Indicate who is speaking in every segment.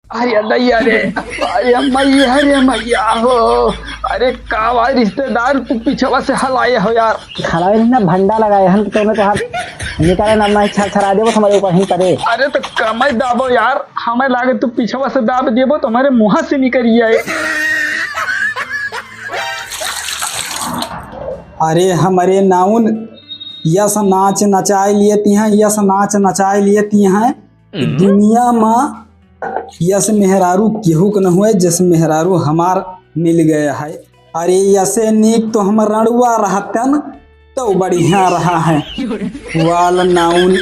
Speaker 1: अरे नहीं अरे अरे मैया अरे मैया हो। अरे कावा रिश्तेदार तू पिछवा से हलाए हो यार।
Speaker 2: हलावे ना भंडा लगाए हम तो में तो हाथ निकाले ना मैं छरा देबो हमारे ऊपर ही करे।
Speaker 1: अरे तो कमई दाबो यार, हमें लागे तू पिछवा से दाब देबो तो हमारे मुँह से निकल आए।
Speaker 3: अरे हमारे नाउन यस नाच नचाए लिए ती हैं, यस नाच नचाए लिए ती हैं। दुनिया में यस मेहरारू केहू के न हुए जस मेहरारू हमार मिल गया है। अरे यसे नीक तो हम रणुआ रहतन तो बढ़िया रहा है। वाल नाउन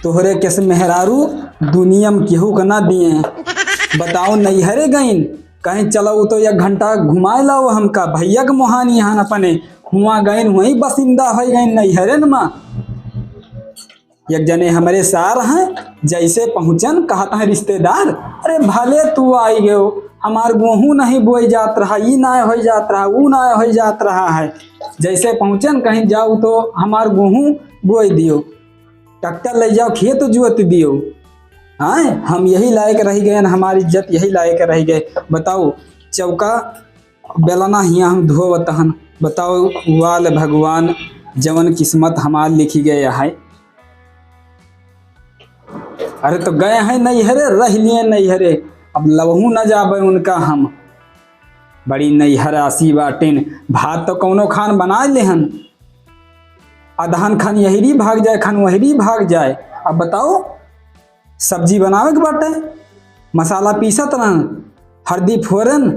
Speaker 3: तोहरे कैसे मेहरारू दुनिया में केहू के ना दिए। बताओ नहीं हरे गईन कहीं चलो तो 1 घंटा घुमाए लाओ हमका भैया के मोहानी यहाँ अपने हुआ गईन वही बसिंदा हो गई नहीं हरे न माँ। एक जने हमारे सार हैं जैसे पहुँचन कहता है रिश्तेदार अरे भले तू आई गयो हमार गेहूँ नहीं बोई जात रहा, ई ना हो जात रहा, ऊ ना हो जात रहा है। जैसे पहुँचन कहीं जाओ तो हमार गेहूँ बोई दियो, ट्रैक्टर ले जाओ खेत जोत दियो। हाँ हम यही लायक रह गए, हमारी इज्जत यही लायक रह गए। बताओ चौका बेलना हिया हम धोवतहन। बताओ वाल भगवान जवन किस्मत हमार लिखी गए है। अरे तो गए हैं नहीं हरे रह लिए नहीं हरे, अब लबहू न जाबे उनका हम। बड़ी नहीं हरासी बाटिन भात तो कौनो खान बना लेहन, अदहन खान यही भाग जाए खान वही भाग जाए। अब बताओ सब्जी बनावे के बाटे मसाला पीसत रहन, हल्दी फोरन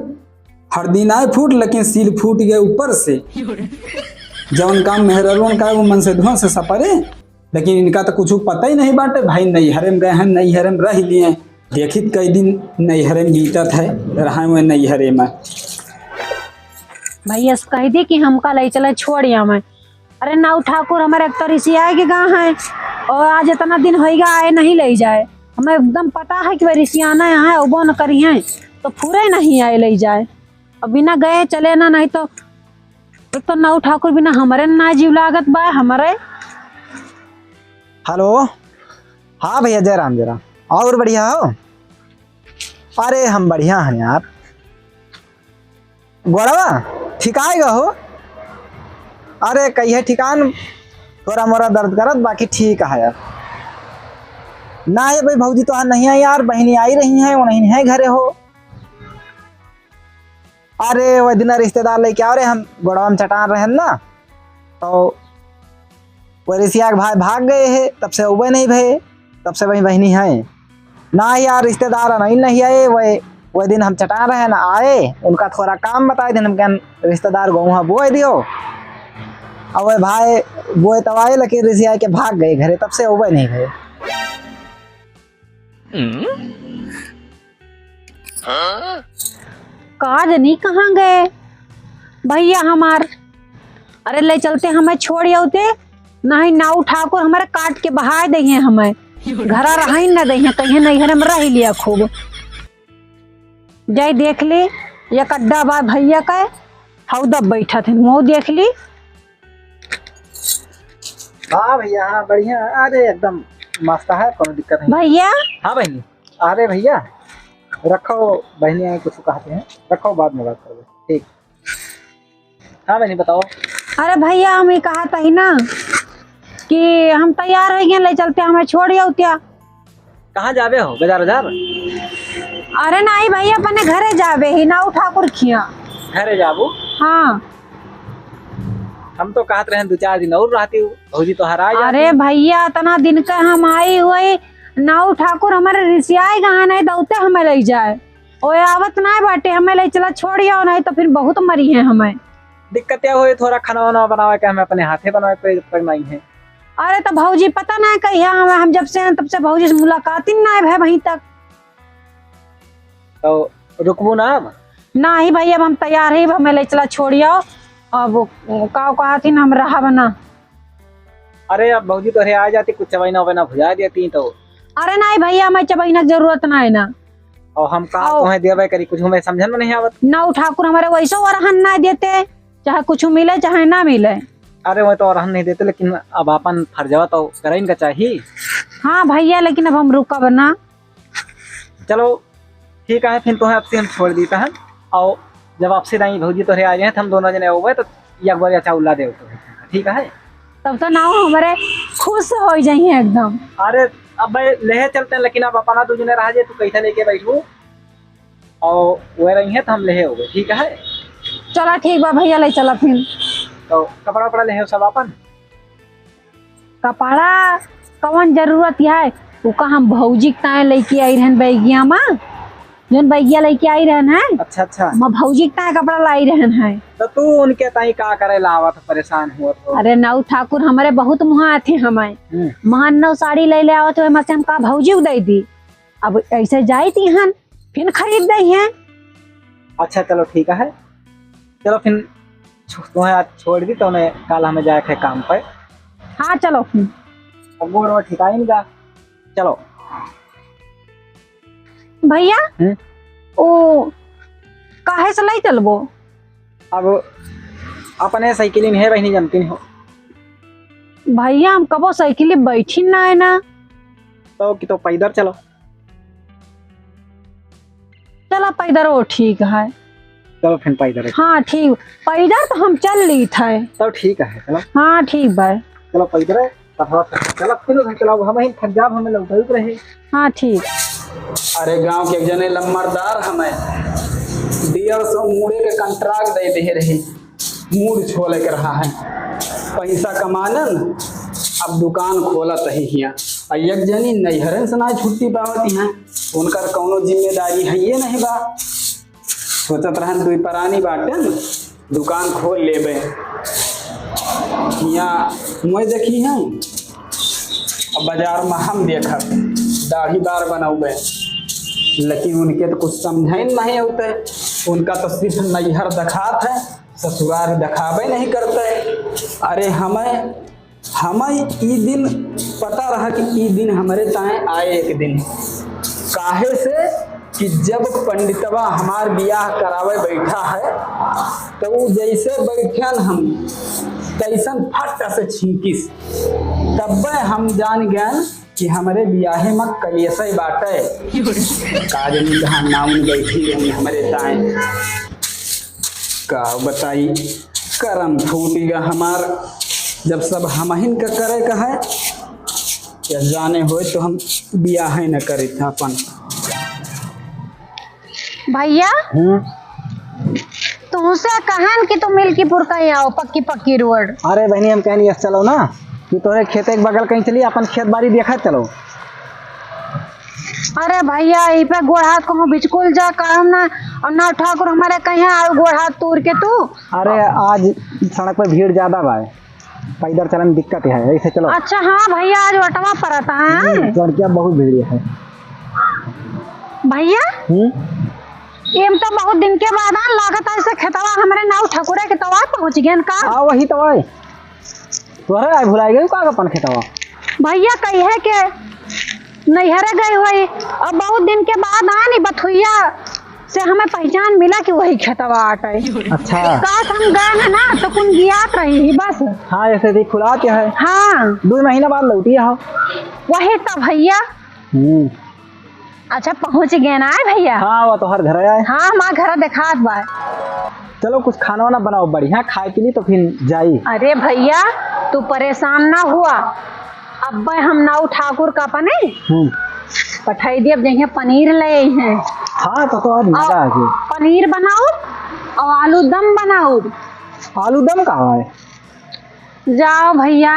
Speaker 3: हल्दी ना फूट लेकिन सील फूट गए ऊपर से। जवन काम मेहरवन का वो मन से धुआं से सपरे, लेकिन इनका तो कुछ पता ही नहीं बाटे। भाई नैहरे में गए हैं नैहरे में रह लिए, देखित कई दिन नैहरे में बीतत है रहा हुए नैहरे में।
Speaker 4: भैया कह दी कि हमका ले चले छोड़िया मैं। अरे नाउ ठाकुर हमारे एक तो रिसिया के गाँव है और आज इतना दिन होगा आए नहीं ले जाए। हमें एकदम पता है कि वह रिसियाना यहाँ है वो न करी है तो पूरे नहीं आए ले जाए। अब बिना गए चले ना नहीं तो नाउ ठाकुर बिना हमारे ना जीव लागत बा हमारे।
Speaker 2: हेलो हाँ भैया जयराम जयराम और बढ़िया हो। अरे हम बढ़िया हैं यार। गोड़वा ठिकाएगा हो। अरे कहिए ठिकान थोड़ा मोरा दर्द करत बाकी ठीक है यार। ना है भाई भौजी तो नहीं है यार, बहनी आई रही हैं वो नहीं है घरे हो। अरे वह दिन रिश्तेदार लेके आ रहे हम गोड़वा में चटान रहे ना तो वो रिसिया के भाई भाग गए है तब से उबे नहीं भे, तब से वही बहनी है ना यार। रिश्तेदार नहीं आए वह दिन हम चटा रहे ना आए, उनका थोड़ा काम बताए दिन हम रिश्तेदार गौहा बोए दियो और वह भाई बोए तब आए लेकिन रिसिया के भाग गए घरे तब से उबे नहीं भे।
Speaker 4: काज नहीं कहाँ गए भैया हमार। अरे ले चलते हमें छोड़ आते नहीं नाउ ठाकुर हमारे काट के बहा दे हमें घरा रहा ही न दे कहीं नहीं घर में रह लिया खूब। जाई देख ली ये कड्डा बा भैया का हौदा बैठा थे वो देख ली।
Speaker 2: हाँ भैया हाँ बढ़िया। अरे एकदम मस्त है कोई दिक्कत नहीं
Speaker 4: भैया।
Speaker 2: हाँ बहनी। अरे भैया रखो बहनी आए कुछ कहते हैं रखो बाद में बात करोगे ठीक। हाँ बहनी बताओ।
Speaker 4: अरे भैया हम ये कहा था ही ना कि हम तैयार हो गए ले चलते हमें छोड़ क्या।
Speaker 2: कहाँ जावे हो बाजार बाजार।
Speaker 4: अरे नहीं भैया अपने घरे जावे ही नाउ ठाकुर खिया
Speaker 2: घरे जाबू।
Speaker 4: हाँ
Speaker 2: हम तो कहते रहे 2-4 दिन और रहती हूँ भौजी तो हरा।
Speaker 4: अरे भैया इतना दिन का हम आई हुए नाउ ठाकुर हमारे रिसियाई कहाँ नहीं दौते हमें ले जाए और आवत नहीं बाटे हमें ले चला छोड़िया नहीं तो फिर बहुत मरी है हमें।
Speaker 2: दिक्कत क्या हुई थोड़ा खाना वाना बनावे के हमें अपने हाथे बनावे पे तक नहीं है।
Speaker 4: अरे तो भौजी पता नहीं कहिया हम जब से तब से भौजी से मुलाकात ही नहीं है वहीं तक।
Speaker 2: तो रुकबू ना अब।
Speaker 4: ना ही भैया अब हम तैयार ही हमें ले चला छोड़िया और वो कहा थी ना हम रहा बना।
Speaker 3: अरे अब भौजी तो आ जाती कुछ चबैना वबैना भुजा देती तो।
Speaker 4: अरे नहीं भैया हमें चबैना की जरूरत ना है ना।
Speaker 3: और हम कहा तुम्हें देवे करी कुछ हमें समझन में नहीं आवत।
Speaker 4: नाउ ठाकुर हमारे वैसे वरहन ना देते चाहे कुछ मिले चाहे ना मिले।
Speaker 3: अरे वो तो और नहीं देते लेकिन अब अपन फर्जवा तो करें का चाहिए।
Speaker 4: हाँ भैया लेकिन अब हम रुका बना।
Speaker 2: चलो ठीक है, फिर तो आपसे हम छोड़ देता है। और जब आपसे नहीं भौजी तोहरे आ जाए तो हम दोनों जने हो गए तो एक बार अच्छा उल्ला दे तो ठीक है।
Speaker 4: तब तो नाव हमारे खुश हो जाइए एकदम।
Speaker 2: अरे अब भाई ले चलते हैं, लेकिन अब अपना दो जने रह जाए तो कैसे लेके बैठू और वह रही है तो हम ले हो गए ठीक है।
Speaker 4: चला ठीक बा भैया, ले चला फिर।
Speaker 2: तो कपड़ा वपड़ा ले सब अपन
Speaker 4: कपड़ा कौन जरूरत है, उका हम भौजी के ताए लेके आई रहन बैगिया में, जोन बैगिया लेके आई रहन है।
Speaker 2: अच्छा अच्छा,
Speaker 4: मैं भौजी के ताए कपड़ा लाई रहन है।
Speaker 2: तो तू उनके ताई का करे लावा तो परेशान हुआ तो।
Speaker 4: अरे नौ ठाकुर हमारे बहुत मुहा आते हमें महान नौ साड़ी ले ले आओ तो हम का भौजी दे दी। अब ऐसे जाई थी हन फिर खरीद दई है।
Speaker 2: अच्छा चलो ठीक है, चलो फिर तुम्हें आज छोड़ दी तो उन्हें कल हमें जाए थे काम पर।
Speaker 4: हाँ चलो फिर।
Speaker 2: अब गोड़ में ठिका ही नहीं जा, चलो
Speaker 4: भैया ओ काहे से लाई चलबो।
Speaker 2: अब अपने साइकिल में है बहनी जानती नहीं हो
Speaker 4: भैया हम कबो साइकिल बैठी ना है ना,
Speaker 2: तो कि तो पैदल चलो।
Speaker 4: चलो पैदल वो ठीक है।
Speaker 2: चलो फिर पैदल।
Speaker 4: हाँ ठीक, पैदल तो हम चल ली थे।
Speaker 2: तो ठीक है चलो।
Speaker 4: हाँ ठीक भाई,
Speaker 2: चलो पैदल चलो फिर चलो हम ही थक जाब हमें लौट रहे।
Speaker 4: हाँ ठीक।
Speaker 3: अरे गांव के एक जने लम्बरदार हमें 150 मूड़े के कंट्राक्ट दे रहे, मूड छोले के रहा है पैसा कमानन, अब दुकान खोलत ही हिया। और एक जनी नैहरन से ना छुट्टी पावती हैं, उनकर कौनो जिम्मेदारी है ये नहीं बा। सोचत रहन दुई परानी बाटन दुकान खोल लेबे। यहाँ मैं देखी हैं अब बाजार में हम देखत दाढ़ी बार बनाऊबे, लेकिन उनके तो कुछ समझ नहीं होते। उनका तो सिर्फ नैहर दखात है, ससुराल दखावे नहीं करते। अरे हमें ई दिन पता रहा कि ई दिन हमारे ताए आए एक दिन, काहे से कि जब पंडितवा हमार बियाह करावे बैठा है तो वो जैसे बैठन हम तैसन फट से छींकिस, तब हम जान गए कि हमारे बियाहे में कलेसे बाटे। काजनी जहाँ नाम बैठी रही हमारे ताए, का बताई करम फूटेगा हमार। जब सब हमहिन का करे का है या जाने हो तो हम बियाहे न करे था अपन।
Speaker 4: भैया तुमसे कहन कि तुम मिल्कीपुर कहीं आओ, पक्की पक्की रोड।
Speaker 2: अरे बहनी हम कहनी चलो ना कि तोरे खेत एक बगल कहीं चलिए, अपन खेत बाड़ी देखा चलो।
Speaker 4: अरे भैया ई पे गोड़ कहूँ बिचकुल जा काम ना, और ना ठाकुर हमारे कहीं आओ गोड़ हाथ तोड़ के तू।
Speaker 2: अरे आज सड़क पर भीड़ ज्यादा बा, पैदल चलने में दिक्कत है, ऐसे चलो।
Speaker 4: अच्छा हाँ भैया आज वटवा पड़ता है,
Speaker 2: लड़कियां बहुत भीड़ है
Speaker 4: भैया। एम तो बहुत दिन के बाद लागत ऐसे खेतवा हमारे नाव ठकुरे के तवा पहुंच गए का।
Speaker 2: हाँ वही तो है, तोहरे भुलाई गई का अपन खेतवा।
Speaker 4: भैया कही है के नैहरे गई हुई, अब बहुत दिन के बाद आनी बथुइया से हमें पहचान मिला कि वही खेतवा आटे।
Speaker 2: अच्छा
Speaker 4: काश हम गए ना तो कुन गियात रही बस।
Speaker 2: हाँ ऐसे देख खुला के है।
Speaker 4: हाँ
Speaker 2: 2 महीना बाद लौटी हो
Speaker 4: वही तो भैया। अच्छा पहुंच गए ना भैया।
Speaker 2: हाँ वो तो हर घर आए।
Speaker 4: हाँ माँ घर दिखात बा।
Speaker 2: चलो कुछ खाना वाना बनाओ बढ़िया खाए के लिए तो फिर जाई।
Speaker 4: अरे भैया तू परेशान ना हुआ, अब हम नाऊ ठाकुर का पने पठाई दिए जहाँ पनीर ले हैं।
Speaker 2: हाँ तो आज मजा आ गया।
Speaker 4: पनीर बनाओ और आलू दम बनाओ।
Speaker 2: आलू दम कहाँ है?
Speaker 4: जाओ भैया,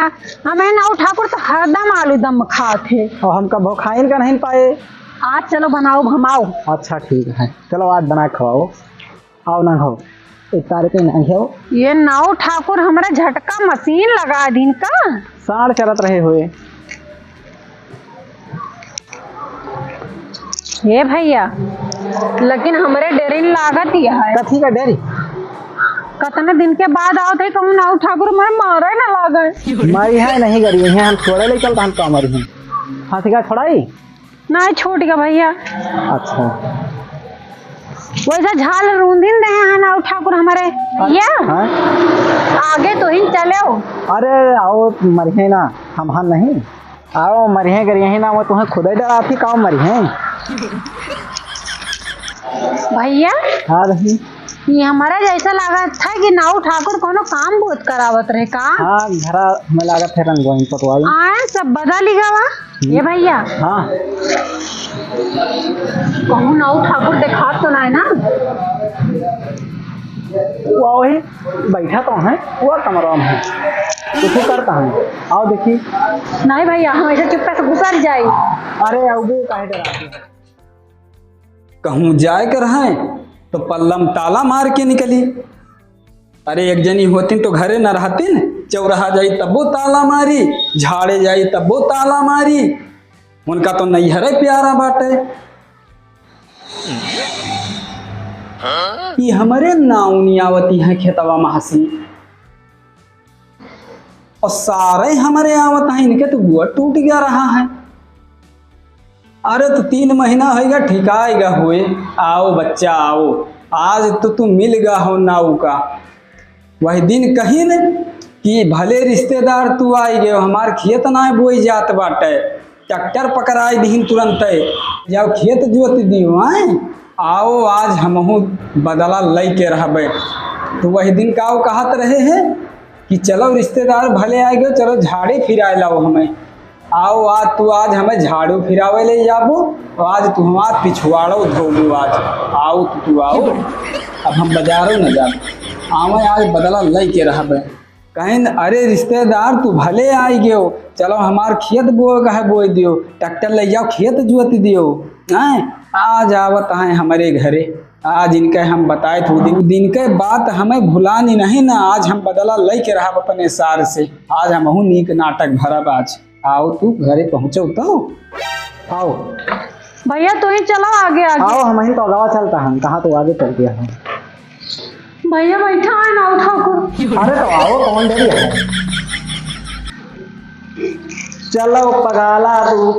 Speaker 4: हमें नाऊ ठाकुर तो हरदम आलू दम खाते
Speaker 2: और हम कब खाइन का नहीं पाए।
Speaker 4: आज चलो बनाओ भमाओ।
Speaker 2: अच्छा ठीक है चलो आज बना खवाओ। आओ ना खाओ, एक तारीख नहीं खाओ।
Speaker 4: ये नाऊ ठाकुर हमारे झटका मशीन लगा दिन का
Speaker 2: साढ़ चलत रहे हुए।
Speaker 4: ये भैया लेकिन हमारे डेरी लागत ही है।
Speaker 2: कथी का डेरी?
Speaker 4: कितने दिन के बाद आओ थे कहूँ नाऊ ठाकुर हमारे मारे ना लागे।
Speaker 2: मरी है नहीं करी है, हम छोड़े ले चलता हम तो मरी है। हाँ ठीक है छोड़ाई
Speaker 4: नहीं छूट गया भैया।
Speaker 2: अच्छा
Speaker 4: वैसा झाल रूंदिन दे हैं नाऊ ठाकुर हमारे भैया।
Speaker 2: हाँ?
Speaker 4: आगे तो ही चले हो।
Speaker 2: अरे आओ मरी ना हम हाँ नहीं आओ मरी करिए ना, वो तुम्हें खुद ही डरा थी काम मरी है।
Speaker 4: भैया
Speaker 2: हाँ बहनी।
Speaker 4: ये हमारा जैसा लागत था कि नाऊ ठाकुर कोनो काम बहुत करावत रहे का।
Speaker 2: हाँ घरा में लागत है रंगवाइन पटवाई।
Speaker 4: आए सब बदल ही गवा ये भैया।
Speaker 2: हाँ
Speaker 4: कहूँ नाऊ ठाकुर देखा तो ना है ना।
Speaker 2: वो वही बैठा तो है, वो कमरा में है, कुछ करता है। आओ देखी।
Speaker 4: नहीं भैया हम ऐसे चुप्पे से घुसर जाए।
Speaker 2: अरे अबू काहे डराती है?
Speaker 3: कहूँ जाए कर है तो पल्लम ताला मार के निकली। अरे एक जनी होती तो घरे न रहती, चौराहा जाई तबो ताला मारी, झाड़े जाई तबो ताला मारी। उनका तो नैहरे प्यारा बाटे। ये हमारे नाउनियावती है खेतवा महासी, और सारे हमारे आवत हैं, इनके तो बुआ टूट गया रहा है। अरे तो 3 महीना होगा ठिकाएगा हुए। आओ बच्चा आओ, आज तो तू मिल गया हो नाऊ का। वही दिन कही न कि भले रिश्तेदार तू आई गए, हमार खेत ना बोई जात बाटे, ट्रैक्टर पकड़ाई दीन तुरंत जब खेत जोत दियो आए। आओ आज हमहू बदला लई के रहबे। तो वही दिन का कहत रहे हैं कि चलो रिश्तेदार भले आए गए, चलो झाड़े फिराए लाओ हमें। आओ आज हमें झाड़ू फिरावे ले जाबो, और आज तू हमार पिछवाड़ो धोबो। आज आओ तू आओ, अब हम बाजारों न जाबो, आवे आज बदला लई के रहबे। कहें अरे रिश्तेदार तू भले आई गयो, चलो हमार खेत बोए दियो, ट्रैक्टर ले जाओ खेत जोत दियो। हैं आज आवत हैं हमारे घरे, आज इनके हम बताए थे दिन के बात हमें भुलानी नहीं ना। आज हम बदला लई के रहा अपने सार से, आज हम नीक नाटक भरब। आज आओ तू घरे पहुँचो तो
Speaker 2: आओ
Speaker 4: भैया तो ही चलो आगे आगे।
Speaker 2: आओ, हम ही तो अगवा चलता है, कहाँ तो आगे चल गया है।
Speaker 4: भैया बैठा है नाऊ ठाकुर।
Speaker 2: अरे तो आओ, कौन डरी है? चलो पगाला तू।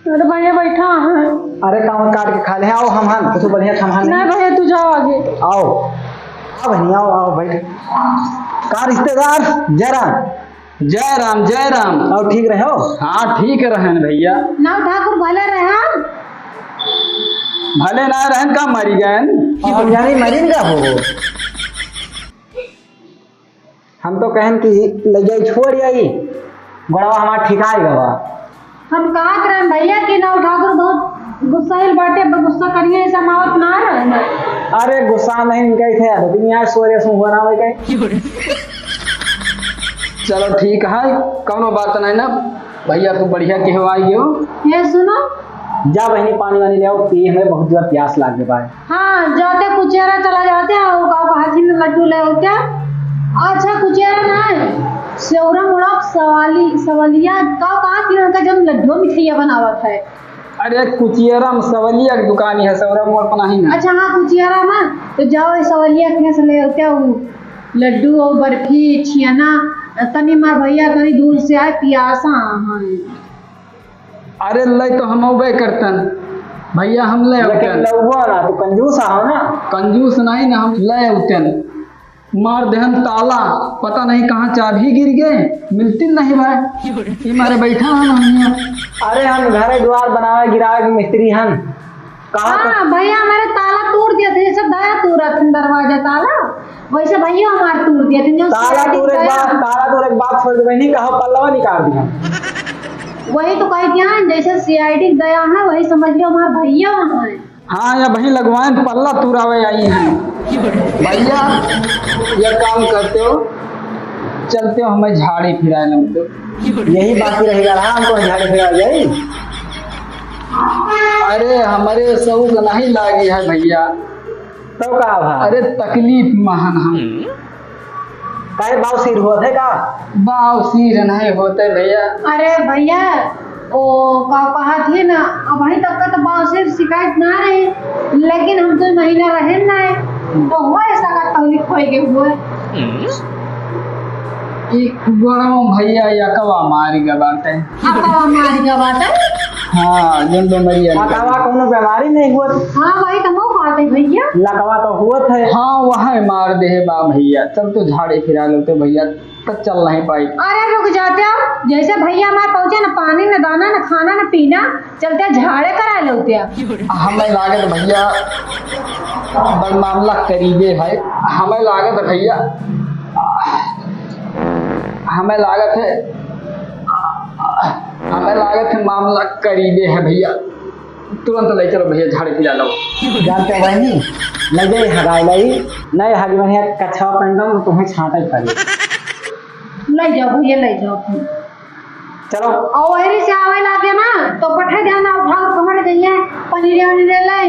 Speaker 4: अरे भैया बैठा है।
Speaker 2: अरे काम काट के खा ले। आओ हम कुछ बढ़िया खाना
Speaker 4: नहीं भैया तू जाओ आगे।
Speaker 2: आओ आओ बहनी, आओ आओ बैठ। का रिश्तेदार
Speaker 3: जय राम जय राम।
Speaker 2: और ठीक रहे हो?
Speaker 3: हाँ ठीक रहन भैया।
Speaker 4: नाऊ ठाकुर भले रहे।
Speaker 3: भले ना रहन का मरी गए।
Speaker 2: हम जानी मरी का हो। हम तो कहन कि ले जाई छोड़ आई, बड़वा हमारा ठिकाई गवा।
Speaker 4: हम कहा रहे भैया कि नाऊ ठाकुर बहुत गुस्साइल बाटे, गुस्सा करिए ऐसा मावत ना रहे।
Speaker 2: अरे गुस्सा नहीं कैसे है दुनिया सोरे से हुआ ना भाई।
Speaker 3: चलो ठीक है, कौनो बात नहीं ना भैया, तू बढ़िया कहवाई हो।
Speaker 4: ये सुनो,
Speaker 2: जा बहनी पानी वानी ले आओ, पी, हमें बहुत ज्यादा प्यास लग गया है।
Speaker 4: हाँ जाते कुचेरा चला जाते हैं, वो गाँव का हाथी में लड्डू ले होते हैं। अच्छा कुचेरा ना है, सेवरा मुड़ा सवालिया गाँव कहाँ थी उनका जब लड्डू मिठाइया बनावत है।
Speaker 3: अरे कुचियरा में सवलिया की दुकान है, सवरा मोड़ पर नहीं ना।
Speaker 4: अच्छा हाँ कुचियरा में तो जाओ सवलिया के ले होते हैं लड्डू और बर्फी छियाना। तनी मार भैया कहीं दूर से आए पियासा। हाँ
Speaker 3: अरे ले तो हम अबे करतन भैया, हम ले
Speaker 2: लेकिन लौवा ना तो कंजूस हो ना।
Speaker 3: कंजूस नहीं ना, हम ले उतन मार देहन ताला, पता नहीं कहाँ चाबी गिर गए, मिलती नहीं भाई। ये मारे बैठा है।
Speaker 2: अरे हम घरे द्वार बनावे गिरावे के मिस्त्री हन।
Speaker 4: हाँ भैया हमारे ताला तोड़ दिया थे, जैसे दया तोड़ा थे दरवाजा ताला, वैसे भैया हमारे तोड़ दिया थे।
Speaker 2: ताला तोड़ एक बात छोड़ दे नहीं, कहो पल्लवा निकाल दिया।
Speaker 4: वही तो कह दिया है, जैसे सीआईडी दया है वही समझ लो हमारे भैया वहाँ है।
Speaker 3: हाँ या भाई लगवाए पल्ला तुरावे आई हैं भैया। ये काम करते हो, चलते हो हमें झाड़ी फिराए लगते हो।
Speaker 2: यही बाकी रहेगा ना, हमको झाड़ी फिरा जाए।
Speaker 3: अरे हमारे सब नहीं लागे है भैया।
Speaker 2: तो का भाई?
Speaker 3: अरे तकलीफ महान हम
Speaker 2: काहे बाव सिर हुआ थे का?
Speaker 3: बाव सिर नहीं होते भैया।
Speaker 4: अरे भैया ओ कहा थी ना, अब अभी तक का तो बाव सिर शिकायत ना रहे, लेकिन हम 2 महीना रहे ना तो हुआ ऐसा का तकलीफ हो गए हुए।
Speaker 3: गोड़ों भैया या कवा मारी का बात है।
Speaker 4: कवा मारी का बात है।
Speaker 3: हाँ जल्दो मरिया
Speaker 2: मातावा कोनो बीमारी नहीं हुआ।
Speaker 4: हाँ भाई तो वो बात बात है भैया?
Speaker 2: लकवा तो हुआ था।
Speaker 1: हाँ वहाँ मार दे है बा भैया, चल तो झाड़े फिरा लेते भैया, तक चल नहीं पाई।
Speaker 4: अरे रुक जाते हो, जैसे भैया हमारे पहुंचे ना पानी न दाना न खाना न पीना, चलते झाड़े करा लेते।
Speaker 1: हमें लागत भैया बड़ मामला करीबे है, हमें लागत भैया, हमें लागत है मामला करीबे है भैया, तुरंत ले चलो भैया झाड़े फिरा लो।
Speaker 2: जानते बहनी लगे हगाई लाई नहीं हगी बढ़िया कच्छा पेंडम तुम्हें छाटा पड़ी।
Speaker 4: ले जाओ भैया ले जाओ।
Speaker 2: चलो
Speaker 4: और वही से आवे लागे ना तो पठे ध्यान उठा तुम्हारे जइए पनीर वनीर ले।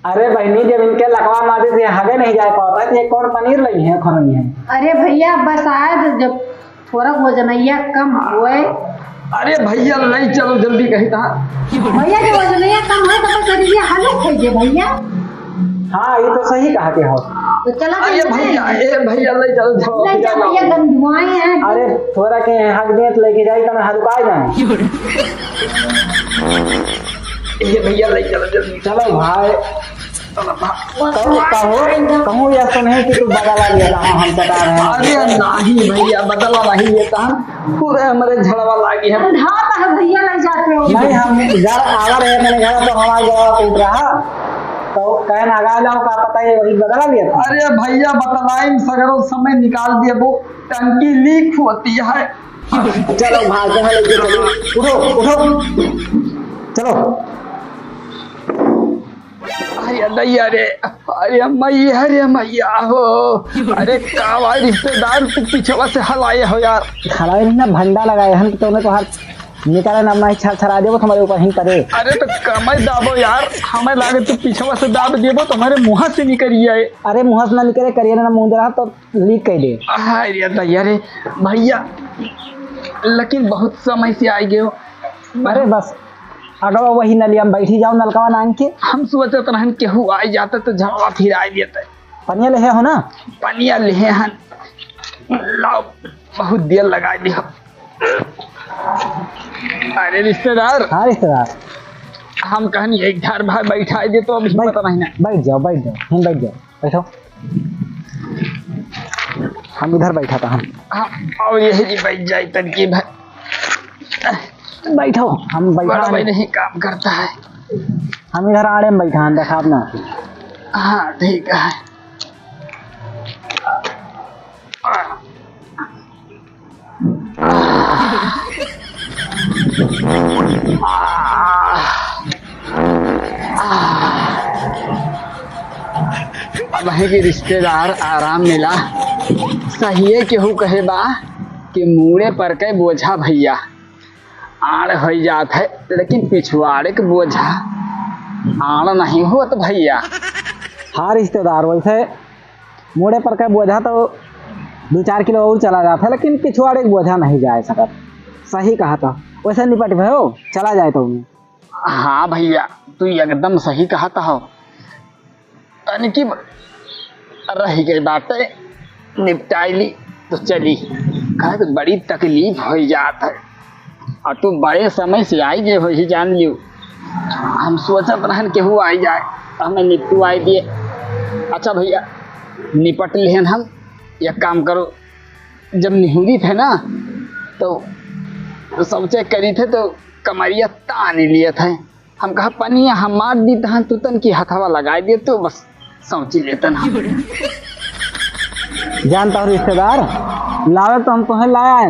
Speaker 2: अरे बहनी जब इनके लकवा मारे से हगे नहीं जा पाता है, एक और पनीर लगी है खरनी है।
Speaker 4: अरे भैया बस आए जब थोड़ा वजनैया कम हुए।
Speaker 1: अरे भैया ले चलो जल्दी कहीं था।
Speaker 4: भैया जब वजनैया कम है तो शरीर हालत खाइए भैया।
Speaker 2: हाँ ये तो सही कहा के हो।
Speaker 4: तो चला
Speaker 1: अरे भैया ले चलो
Speaker 4: ले जा भैया गंदुआए हैं।
Speaker 2: अरे थोड़ा के हक दे तो लेके जाई तो हल्का जाए।
Speaker 1: ये भैया ले चलो जल्दी।
Speaker 2: चलो भाई कहूँ या सुने कि तू बदला लिया था हम बता रहे हैं।
Speaker 1: अरे नहीं भैया बदला नहीं लेता, पूरे हमारे झड़वा लागी है।
Speaker 4: ढाता है भैया ले जाते हो।
Speaker 2: नहीं हम घर आवा रहे मेरे घर तो हमारा जवाब टूट रहा तो कहना आगा जाओ का पता है वही बदला लिया था।
Speaker 1: अरे भैया बतलाइन सगरों समय निकाल दिए, वो टंकी लीक होती है।
Speaker 2: चलो भाग के लेके चलो, उठो उठो चलो।
Speaker 1: अरे नहीं अरे मैया हो, अरे कावा रिश्तेदार तू पीछे से हलाए हो यार।
Speaker 2: खड़ा ना भंडा लगाए हम तो उन्हें तो हाथ निकाले ना मैं छरा देवो तुम्हारे ऊपर हिंग करे।
Speaker 1: अरे तो कमर दाबो यार, हमें लागे तू पीछे से दाब देबो तुम्हारे मुँह से निकल आए।
Speaker 2: अरे मुँह से ना निकले करिए ना मुँह रहा तो लीक कर दे।
Speaker 1: अरे भैया लेकिन बहुत समय से आई गए हो।
Speaker 2: अरे बस अगर वही नलिया में बैठी जाओ नलकवा नान के।
Speaker 1: हम सोचत रहन केहू आ जाता तो झड़वा फिर आ देते।
Speaker 2: पनिया ले हो ना?
Speaker 1: पनिया ले हन, लाओ बहुत देर लगा दी। अरे रिश्तेदार।
Speaker 2: हाँ रिश्तेदार।
Speaker 1: हम कहनी एक घर भाई बैठा दे तो अभी पता नहीं ना।
Speaker 2: बैठ जाओ हम बैठ जाओ बैठो। हम इधर बैठा था हम।
Speaker 1: हाँ और यही जी बैठ जाए तनकी भाई
Speaker 2: बैठो। हम बैठा
Speaker 1: भाई नहीं काम करता है।
Speaker 2: हम इधर आड़े में बैठा देखा ना।
Speaker 1: हाँ ठीक है। वही के रिश्तेदार आराम मिला। सही है केहू कहे बा कि मुड़े पर के बोझा भैया आड़ हो जात है, लेकिन पिछवाड़े के बोझा आड़ नहीं होत भैया।
Speaker 2: हाँ रिश्तेदार वैसे मुड़े पर का बोझा तो 2-4 किलो और चला जाता है, लेकिन पिछवाड़े के बोझा नहीं जाए सकत। सही कहा था। वैसे निपट भयो चला जाए तो उन्हें।
Speaker 1: हाँ भैया तू एकदम सही कहा था। तनिकी रह गई बातें निपटाई ली तो चली, कहा तो बड़ी तकलीफ हो जात है और तू बड़े समय से आई गए हो ही जान लियो। हम सोचत रहन केहू आई जाए हमें निपटू आई दिए। अच्छा भैया निपट लेहन हम। एक काम करो, जब निहुरी थे ना तो शौचे करी थे तो कमरिया तान लिए थे। हम कहा पनिया हम मार दी तहन तू तन की हथवा लगाई दिए तो बस शौची लेतन हम।
Speaker 2: जानता हूँ रिश्तेदार लावे तो हम तुम्हें लाया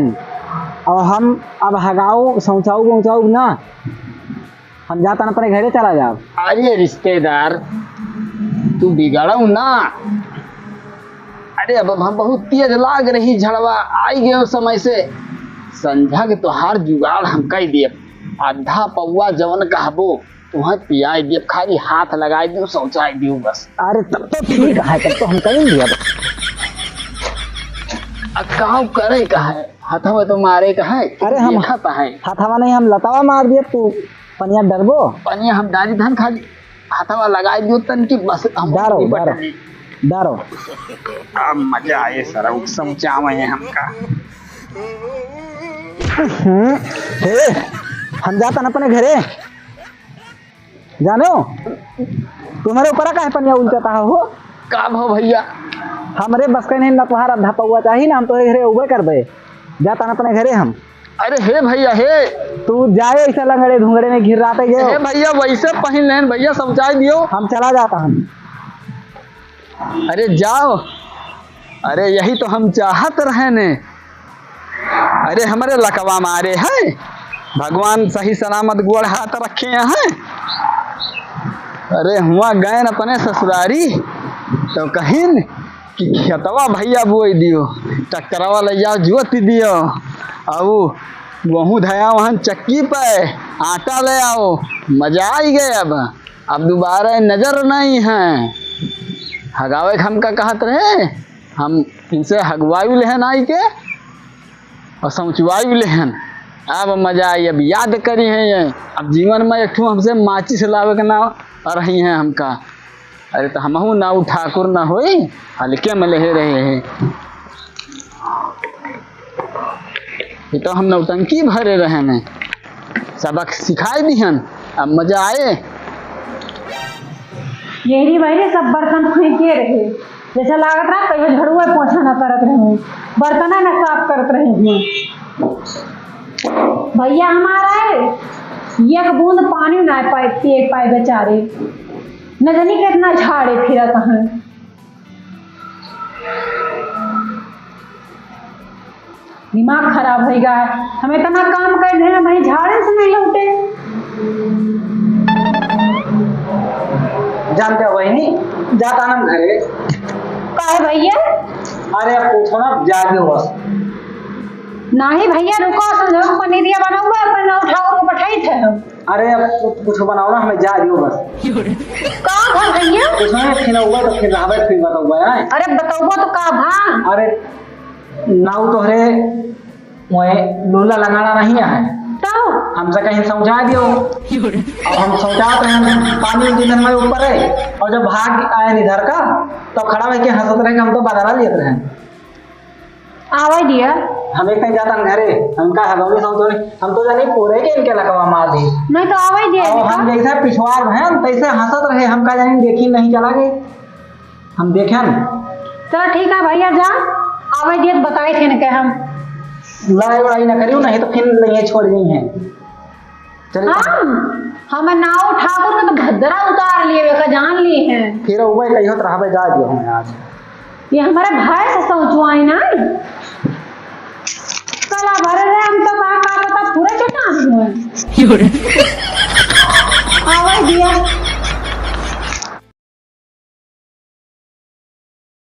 Speaker 2: और हम अब हगाओ शौचाऊ ना, हम जाता ना अपने घरे चला जाओ।
Speaker 1: अरे रिश्तेदार तू बिगड़ऊ ना। अरे अब हम बहुत तेज लाग रही झड़वा आई गए समय से संझा के तोहार जुगाड़ हम कह दिए। आधा पौआ जवन कहबो तुम्हें पियाई दिए, खाली हाथ लगाई दियो शौचाई दियो बस।
Speaker 2: अरे तब तो ठीक है, तब तो हम करेंगे। अब
Speaker 1: काव करे का है, हथवा तो मारे का है।
Speaker 2: अरे हम
Speaker 1: खाता है
Speaker 2: हथवा नहीं हम लतावा मार दिए तू पनिया डरबो।
Speaker 1: पनिया हम डाली धन खाली हथवा लगाई दियो तन की बस हम
Speaker 2: डरो।
Speaker 1: अब मजा आए सर समझावे है हमका।
Speaker 2: हम जाता ना अपने घरे जानो तुम्हारे ऊपर का है पनिया उल्टा हो
Speaker 1: का भो भैया
Speaker 2: हमरे बस के नहीं ना तुम्हारा आधा पौआ चाहिए ना हम तो घरे उबे करबे जाता ना अपने घरे हम
Speaker 1: अरे हे भैया हे
Speaker 2: तू जाए ऐसा लंगड़े धुंगड़े में घिर राते गए
Speaker 1: हे भैया वैसे पहन लेन भैया समझाई दियो।
Speaker 2: हम चला जाता हम।
Speaker 1: अरे जाओ, अरे यही तो हम चाहत रहे ने। अरे हमारे लकवा मारे हैं, भगवान सही सलामत गोड़ हाथ रखे हैं। अरे हुआ गए न अपने ससुरारी तो कहीं कि खेतवा भैया बोई दियो, ट्रैक्टरवा ले जाओ जोत दियो, आओ गेहूँ धया वहाँ चक्की पे आटा ले आओ, मजा आई गए। अब दोबारा नजर नहीं है। हगावे हमका कहत रहे, हम इनसे हगवाई लेहन आई के और समझवाई लेहन। अब मजा आई, अब याद करी है ये। अब जीवन में एक हमसे माचिस लावे के ना रही हैं हमका। अरे तो हमहू नाऊ ठाकुर ना होई, हल्के में ले रहे हैं। ये तो हम नौटंकी भरे रहे ने, सबक सिखाए दिहन, अब मजा आए।
Speaker 4: यही भाई सब बर्तन फेंके रहे, जैसा लागत रहा कहीं झड़ुआ पोछा ना करत रहे, बर्तन ना साफ करत रहे। भैया हमारा है एक बूंद पानी ना पाए पिए पाए बेचारे, न जानी कितना झाड़े फिरत हैं। दिमाग खराब हो गया है, हमें इतना काम कर रहे भाई झाड़े से नहीं लौटे।
Speaker 2: जानते हो वही जाता ना घरे
Speaker 4: का है भैया?
Speaker 2: अरे अब पूछो ना जागे बस
Speaker 4: नहीं भैया रुको, संजोग पनीरिया बना हुआ है, पर उठाओ को बैठाई थे हम।
Speaker 2: अरे अब कुछ बनाओ ना, हमें जा दियो बस।
Speaker 4: का भा भैया?
Speaker 2: उसमें फिर हुआ तो फिर रहबे फिर बताऊंगा है।
Speaker 4: अरे बताओ तो का भा?
Speaker 2: अरे नाउ तो हरे मोए लूला लगाना नहीं है
Speaker 4: तो
Speaker 2: हमसे कहीं समझा दियो। अब हम समझाते हैं, पानी दिन हमारे ऊपर है, और जब भाग आए इधर का तो खड़ा होकर के हंसत रहे कि हम तो बदला लिए रहे।
Speaker 4: आवाज दिया
Speaker 2: हम एक कहीं जाता घरे, हम का हगौनी समझो नहीं, हम तो जानी पूरे के इनके लकवा मार दी।
Speaker 4: नहीं तो आवाज दिया
Speaker 2: और हम जैसे पिछवाड़ हैं तैसे हंसत रहे, हम का जानी देखी नहीं चला गए, हम देखे न।
Speaker 4: चलो ठीक है भैया, जा आवाज दिया बताए थे न के हम
Speaker 3: लड़ाई वड़ाई ना करियो, नहीं तो फिर नहीं छोड़ गई हैं। चलिए
Speaker 4: हम नाव ठाकुर के तो भद्रा उतार लिए का जान लिए हैं।
Speaker 3: फिर उबे कहियो तो रहबे जा दियो हमें आज।
Speaker 4: ये हमारे भाई से सोचवाई ना कला भर रहे हम तो का पता पूरा चटा हुए।